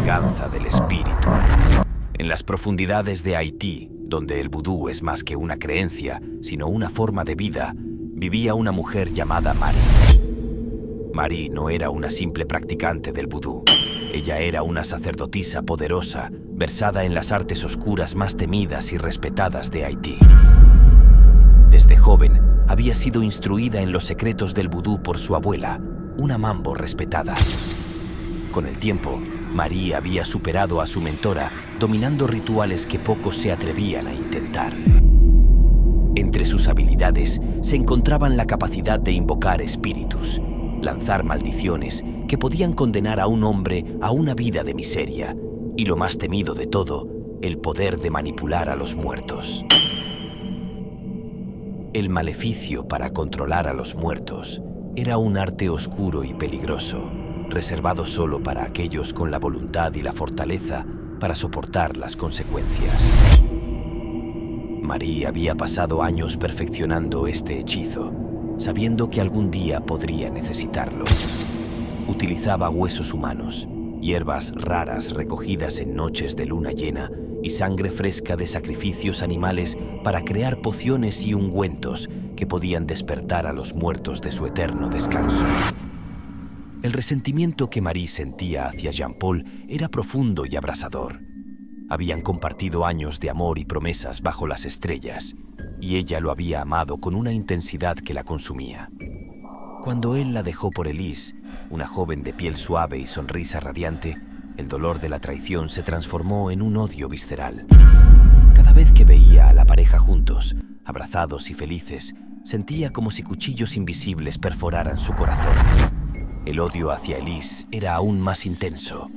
venganza del espíritu. En las profundidades de Haití, donde el vudú es más que una creencia, sino una forma de vida, vivía una mujer llamada Marie. Marie no era una simple practicante del vudú. Ella era una sacerdotisa poderosa, versada en las artes oscuras más temidas y respetadas de Haití. Desde joven, había sido instruida en los secretos del vudú por su abuela, una mambo respetada. Con el tiempo, Marie había superado a su mentora, dominando rituales que pocos se atrevían a intentar. Entre sus habilidades se encontraban la capacidad de invocar espíritus, lanzar maldiciones que podían condenar a un hombre a una vida de miseria, y lo más temido de todo, el poder de manipular a los muertos. El maleficio para controlar a los muertos era un arte oscuro y peligroso, reservado solo para aquellos con la voluntad y la fortaleza para soportar las consecuencias. Marie había pasado años perfeccionando este hechizo, sabiendo que algún día podría necesitarlo. Utilizaba huesos humanos, hierbas raras recogidas en noches de luna llena y sangre fresca de sacrificios animales para crear pociones y ungüentos que podían despertar a los muertos de su eterno descanso. El resentimiento que Marie sentía hacia Jean-Paul era profundo y abrasador. Habían compartido años de amor y promesas bajo las estrellas, y ella lo había amado con una intensidad que la consumía. Cuando él la dejó por Elise, una joven de piel suave y sonrisa radiante, el dolor de la traición se transformó en un odio visceral. Cada vez que veía a la pareja juntos, abrazados y felices, sentía como si cuchillos invisibles perforaran su corazón. El odio hacia Elise era aún más intenso.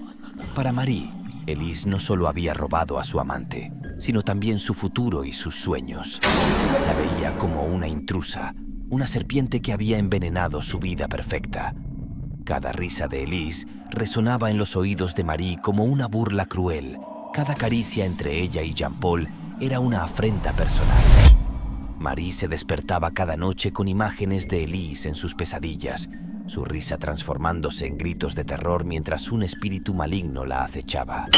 Para Marie, Elise no solo había robado a su amante, sino también su futuro y sus sueños. La veía como una intrusa, una serpiente que había envenenado su vida perfecta. Cada risa de Elise resonaba en los oídos de Marie como una burla cruel. Cada caricia entre ella y Jean-Paul era una afrenta personal. Marie se despertaba cada noche con imágenes de Elise en sus pesadillas, su risa transformándose en gritos de terror mientras un espíritu maligno la acechaba.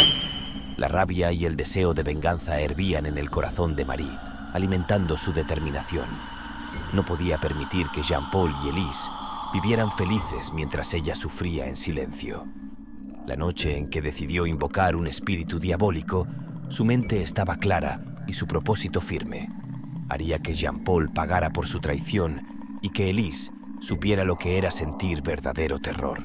La rabia y el deseo de venganza hervían en el corazón de Marie, alimentando su determinación. No podía permitir que Jean-Paul y Elise vivieran felices mientras ella sufría en silencio. La noche en que decidió invocar un espíritu diabólico, su mente estaba clara y su propósito firme. Haría que Jean-Paul pagara por su traición y que Elise supiera lo que era sentir verdadero terror.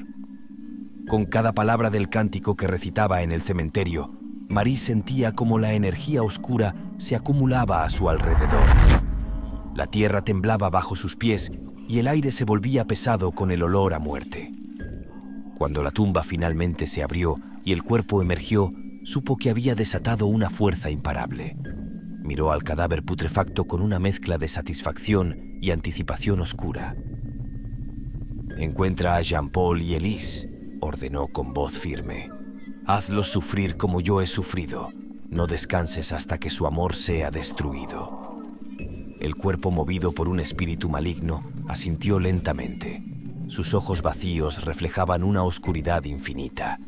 Con cada palabra del cántico que recitaba en el cementerio, Marie sentía como la energía oscura se acumulaba a su alrededor. La tierra temblaba bajo sus pies y el aire se volvía pesado con el olor a muerte. Cuando la tumba finalmente se abrió y el cuerpo emergió, supo que había desatado una fuerza imparable. Miró al cadáver putrefacto con una mezcla de satisfacción y anticipación oscura. «Encuentra a Jean-Paul y Elise», ordenó con voz firme. «Hazlos sufrir como yo he sufrido. No descanses hasta que su amor sea destruido». El cuerpo, movido por un espíritu maligno, asintió lentamente. Sus ojos vacíos reflejaban una oscuridad infinita.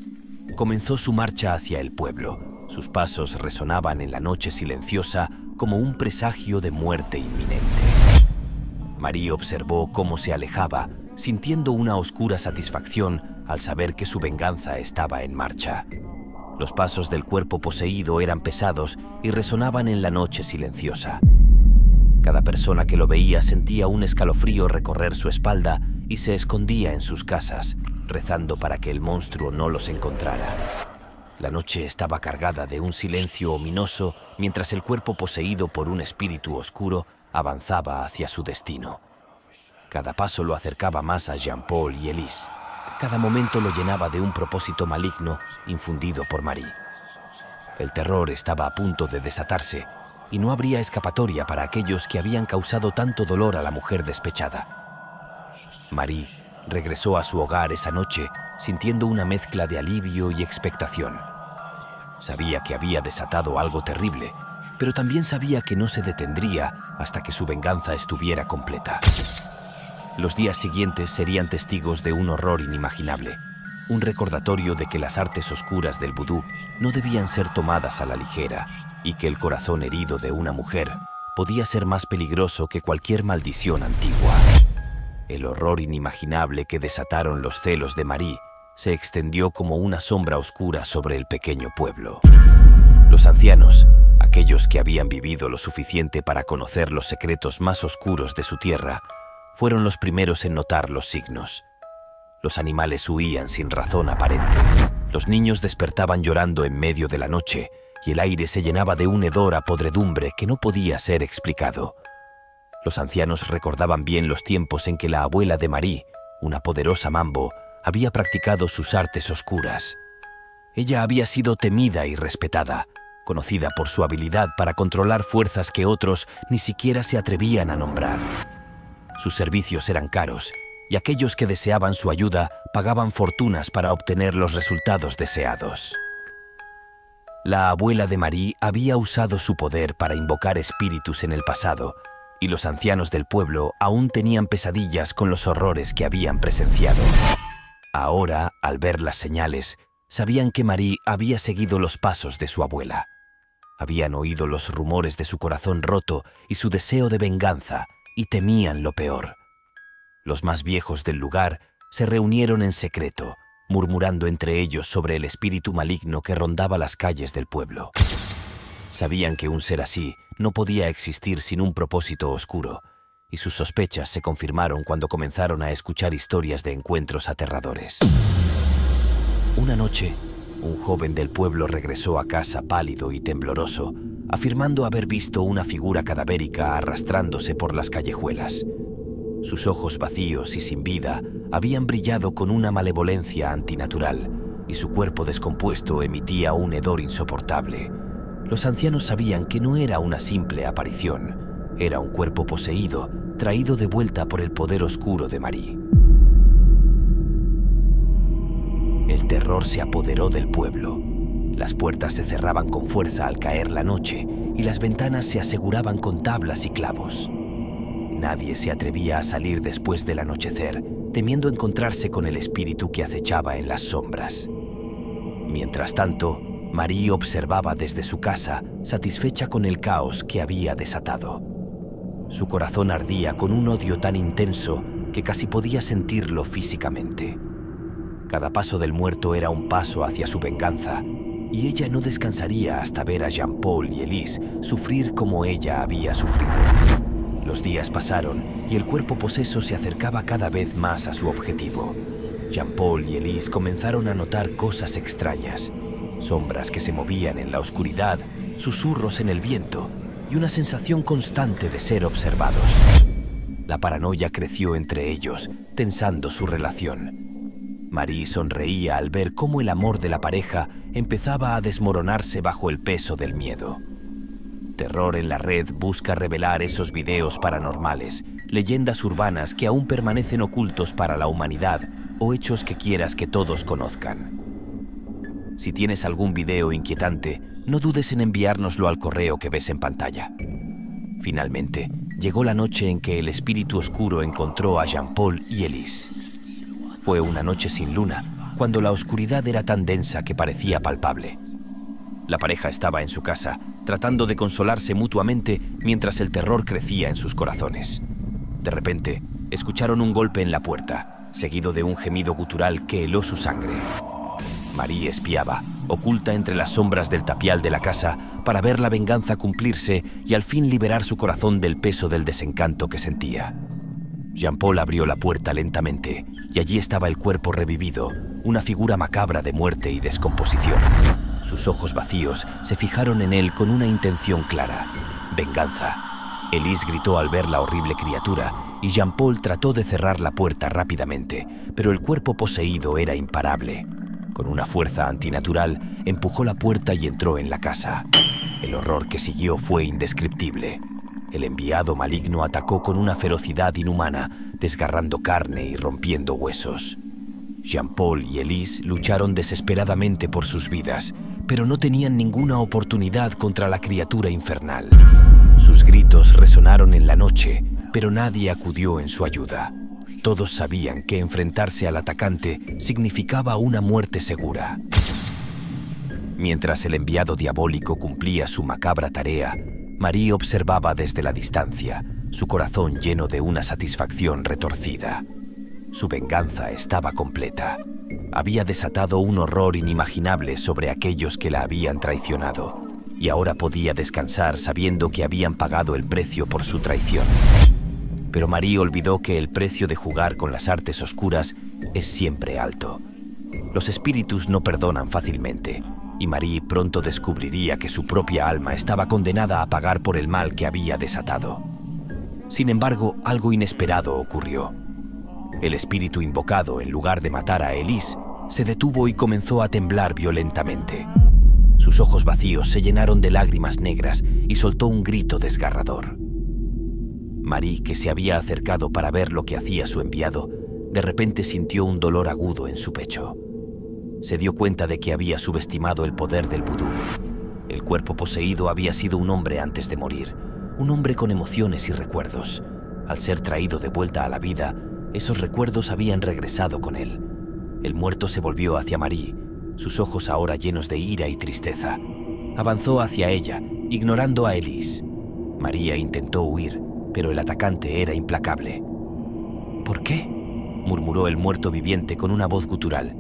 Comenzó su marcha hacia el pueblo. Sus pasos resonaban en la noche silenciosa como un presagio de muerte inminente. Marie observó cómo se alejaba, sintiendo una oscura satisfacción al saber que su venganza estaba en marcha. Los pasos del cuerpo poseído eran pesados y resonaban en la noche silenciosa. Cada persona que lo veía sentía un escalofrío recorrer su espalda y se escondía en sus casas, rezando para que el monstruo no los encontrara. La noche estaba cargada de un silencio ominoso mientras el cuerpo poseído por un espíritu oscuro avanzaba hacia su destino. Cada paso lo acercaba más a Jean-Paul y Elise. Cada momento lo llenaba de un propósito maligno infundido por Marie. El terror estaba a punto de desatarse y no habría escapatoria para aquellos que habían causado tanto dolor a la mujer despechada. Marie regresó a su hogar esa noche sintiendo una mezcla de alivio y expectación. Sabía que había desatado algo terrible, pero también sabía que no se detendría hasta que su venganza estuviera completa. Los días siguientes serían testigos de un horror inimaginable. un recordatorio de que las artes oscuras del vudú no debían ser tomadas a la ligera y que el corazón herido de una mujer podía ser más peligroso que cualquier maldición antigua. El horror inimaginable que desataron los celos de Marie se extendió como una sombra oscura sobre el pequeño pueblo. Los ancianos, aquellos que habían vivido lo suficiente para conocer los secretos más oscuros de su tierra, fueron los primeros en notar los signos. Los animales huían sin razón aparente. Los niños despertaban llorando en medio de la noche y el aire se llenaba de un hedor a podredumbre que no podía ser explicado. Los ancianos recordaban bien los tiempos en que la abuela de Marie, una poderosa mambo, había practicado sus artes oscuras. Ella había sido temida y respetada, conocida por su habilidad para controlar fuerzas que otros ni siquiera se atrevían a nombrar. Sus servicios eran caros y aquellos que deseaban su ayuda pagaban fortunas para obtener los resultados deseados. La abuela de Marie había usado su poder para invocar espíritus en el pasado, y los ancianos del pueblo aún tenían pesadillas con los horrores que habían presenciado. Ahora, al ver las señales, sabían que Marie había seguido los pasos de su abuela. Habían oído los rumores de su corazón roto y su deseo de venganza, y temían lo peor. Los más viejos del lugar se reunieron en secreto, murmurando entre ellos sobre el espíritu maligno que rondaba las calles del pueblo. Sabían que un ser así no podía existir sin un propósito oscuro, y sus sospechas se confirmaron cuando comenzaron a escuchar historias de encuentros aterradores. Una noche, un joven del pueblo regresó a casa pálido y tembloroso, afirmando haber visto una figura cadavérica arrastrándose por las callejuelas. Sus ojos vacíos y sin vida habían brillado con una malevolencia antinatural, y su cuerpo descompuesto emitía un hedor insoportable. Los ancianos sabían que no era una simple aparición, era un cuerpo poseído, traído de vuelta por el poder oscuro de Marie. El terror se apoderó del pueblo. Las puertas se cerraban con fuerza al caer la noche y las ventanas se aseguraban con tablas y clavos. Nadie se atrevía a salir después del anochecer, temiendo encontrarse con el espíritu que acechaba en las sombras. Mientras tanto, Marie observaba desde su casa, satisfecha con el caos que había desatado. Su corazón ardía con un odio tan intenso que casi podía sentirlo físicamente. Cada paso del muerto era un paso hacia su venganza, y ella no descansaría hasta ver a Jean-Paul y Elise sufrir como ella había sufrido. Los días pasaron y el cuerpo poseso se acercaba cada vez más a su objetivo. Jean-Paul y Elise comenzaron a notar cosas extrañas, sombras que se movían en la oscuridad, susurros en el viento y una sensación constante de ser observados. La paranoia creció entre ellos, tensando su relación. Marie sonreía al ver cómo el amor de la pareja empezaba a desmoronarse bajo el peso del miedo. Terror en la Red busca revelar esos videos paranormales, leyendas urbanas que aún permanecen ocultos para la humanidad o hechos que quieras que todos conozcan. Si tienes algún video inquietante, no dudes en enviárnoslo al correo que ves en pantalla. Finalmente, llegó la noche en que el espíritu oscuro encontró a Jean-Paul y Elise. Fue una noche sin luna, cuando la oscuridad era tan densa que parecía palpable. La pareja estaba en su casa, tratando de consolarse mutuamente mientras el terror crecía en sus corazones. De repente, escucharon un golpe en la puerta, seguido de un gemido gutural que heló su sangre. Marie espiaba, oculta entre las sombras del tapial de la casa, para ver la venganza cumplirse y al fin liberar su corazón del peso del desencanto que sentía. Jean-Paul abrió la puerta lentamente y allí estaba el cuerpo revivido, una figura macabra de muerte y descomposición. Sus ojos vacíos se fijaron en él con una intención clara: venganza. Elise gritó al ver la horrible criatura y Jean-Paul trató de cerrar la puerta rápidamente, pero el cuerpo poseído era imparable. Con una fuerza antinatural, empujó la puerta y entró en la casa. El horror que siguió fue indescriptible. El enviado maligno atacó con una ferocidad inhumana, desgarrando carne y rompiendo huesos. Jean-Paul y Elise lucharon desesperadamente por sus vidas, pero no tenían ninguna oportunidad contra la criatura infernal. Sus gritos resonaron en la noche, pero nadie acudió en su ayuda. Todos sabían que enfrentarse al atacante significaba una muerte segura. Mientras el enviado diabólico cumplía su macabra tarea, Marie observaba desde la distancia, su corazón lleno de una satisfacción retorcida. Su venganza estaba completa. Había desatado un horror inimaginable sobre aquellos que la habían traicionado, y ahora podía descansar sabiendo que habían pagado el precio por su traición. Pero Marie olvidó que el precio de jugar con las artes oscuras es siempre alto. Los espíritus no perdonan fácilmente, y Marie pronto descubriría que su propia alma estaba condenada a pagar por el mal que había desatado. Sin embargo, algo inesperado ocurrió. El espíritu invocado, en lugar de matar a Elise, se detuvo y comenzó a temblar violentamente. Sus ojos vacíos se llenaron de lágrimas negras y soltó un grito desgarrador. Marie, que se había acercado para ver lo que hacía su enviado, de repente sintió un dolor agudo en su pecho. Se dio cuenta de que había subestimado el poder del vudú. El cuerpo poseído había sido un hombre antes de morir, un hombre con emociones y recuerdos. Al ser traído de vuelta a la vida, esos recuerdos habían regresado con él. El muerto se volvió hacia Marie, sus ojos ahora llenos de ira y tristeza. Avanzó hacia ella, ignorando a Elise. María intentó huir, pero el atacante era implacable. «¿Por qué?», murmuró el muerto viviente con una voz gutural.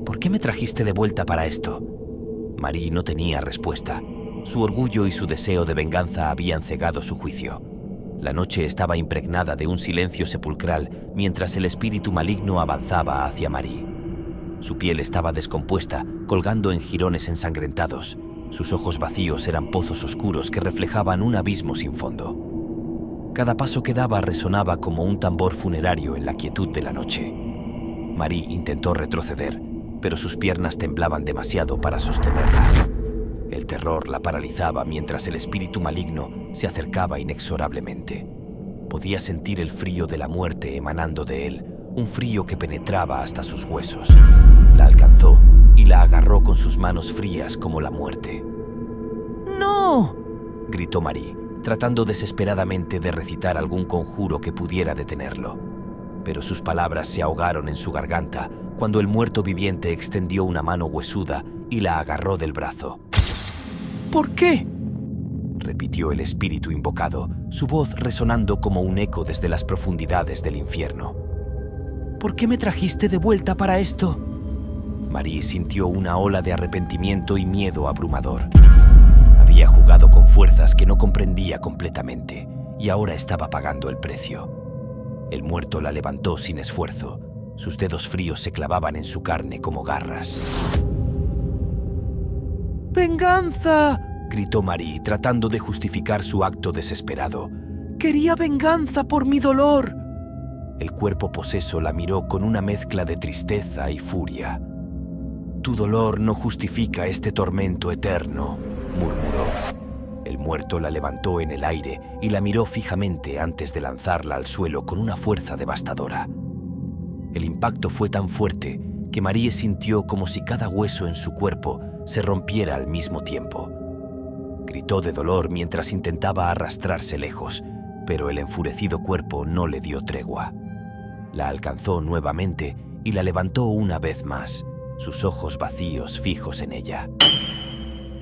«¿Por qué me trajiste de vuelta para esto?». Marie no tenía respuesta. Su orgullo y su deseo de venganza habían cegado su juicio. La noche estaba impregnada de un silencio sepulcral mientras el espíritu maligno avanzaba hacia Marie. Su piel estaba descompuesta, colgando en jirones ensangrentados. Sus ojos vacíos eran pozos oscuros que reflejaban un abismo sin fondo. Cada paso que daba resonaba como un tambor funerario en la quietud de la noche. Marie intentó retroceder, pero sus piernas temblaban demasiado para sostenerla. El terror la paralizaba mientras el espíritu maligno se acercaba inexorablemente. Podía sentir el frío de la muerte emanando de él, un frío que penetraba hasta sus huesos. La alcanzó y la agarró con sus manos frías como la muerte. «¡No!», gritó Marie, tratando desesperadamente de recitar algún conjuro que pudiera detenerlo. Pero sus palabras se ahogaron en su garganta cuando el muerto viviente extendió una mano huesuda y la agarró del brazo. «¿Por qué?», repitió el espíritu invocado, su voz resonando como un eco desde las profundidades del infierno. «¿Por qué me trajiste de vuelta para esto?». Marie sintió una ola de arrepentimiento y miedo abrumador. Había jugado con fuerzas que no comprendía completamente y ahora estaba pagando el precio. El muerto la levantó sin esfuerzo. Sus dedos fríos se clavaban en su carne como garras. «¡Venganza!», gritó Marie, tratando de justificar su acto desesperado. «¡Quería venganza por mi dolor!». El cuerpo poseso la miró con una mezcla de tristeza y furia. «Tu dolor no justifica este tormento eterno», murmuró. El muerto la levantó en el aire y la miró fijamente antes de lanzarla al suelo con una fuerza devastadora. El impacto fue tan fuerte que Marie sintió como si cada hueso en su cuerpo se rompiera al mismo tiempo. Gritó de dolor mientras intentaba arrastrarse lejos, pero el enfurecido cuerpo no le dio tregua. La alcanzó nuevamente y la levantó una vez más, sus ojos vacíos fijos en ella.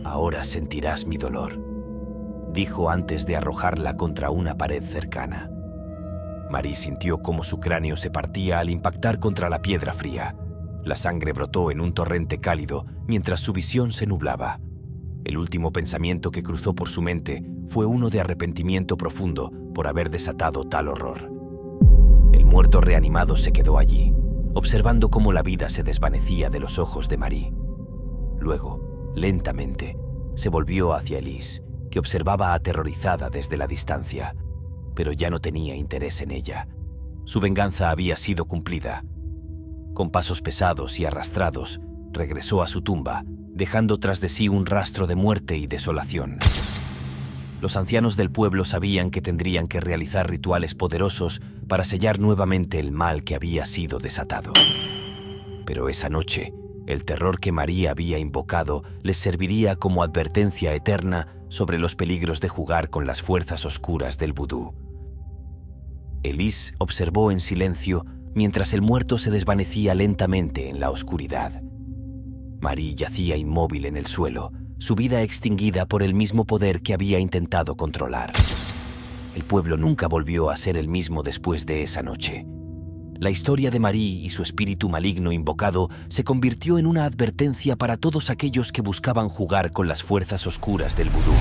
«Ahora sentirás mi dolor», dijo antes de arrojarla contra una pared cercana. Marie sintió cómo su cráneo se partía al impactar contra la piedra fría. La sangre brotó en un torrente cálido mientras su visión se nublaba. El último pensamiento que cruzó por su mente fue uno de arrepentimiento profundo por haber desatado tal horror. El muerto reanimado se quedó allí, observando cómo la vida se desvanecía de los ojos de Marie. Luego, lentamente, se volvió hacia Elise, que observaba aterrorizada desde la distancia, pero ya no tenía interés en ella. Su venganza había sido cumplida. Con pasos pesados y arrastrados, regresó a su tumba, dejando tras de sí un rastro de muerte y desolación. Los ancianos del pueblo sabían que tendrían que realizar rituales poderosos para sellar nuevamente el mal que había sido desatado. Pero esa noche, el terror que Marie había invocado les serviría como advertencia eterna sobre los peligros de jugar con las fuerzas oscuras del vudú. Elise observó en silencio mientras el muerto se desvanecía lentamente en la oscuridad. Marie yacía inmóvil en el suelo, su vida extinguida por el mismo poder que había intentado controlar. El pueblo nunca volvió a ser el mismo después de esa noche. La historia de Marie y su espíritu maligno invocado se convirtió en una advertencia para todos aquellos que buscaban jugar con las fuerzas oscuras del vudú.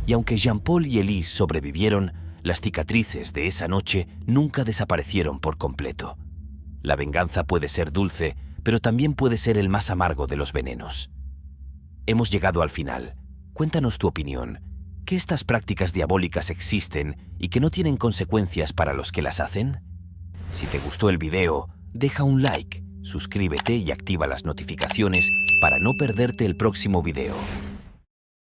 Y aunque Jean-Paul y Elise sobrevivieron, las cicatrices de esa noche nunca desaparecieron por completo. La venganza puede ser dulce, pero también puede ser el más amargo de los venenos. Hemos llegado al final. Cuéntanos tu opinión. ¿Que estas prácticas diabólicas existen y que no tienen consecuencias para los que las hacen? Si te gustó el video, deja un like, suscríbete y activa las notificaciones para no perderte el próximo video.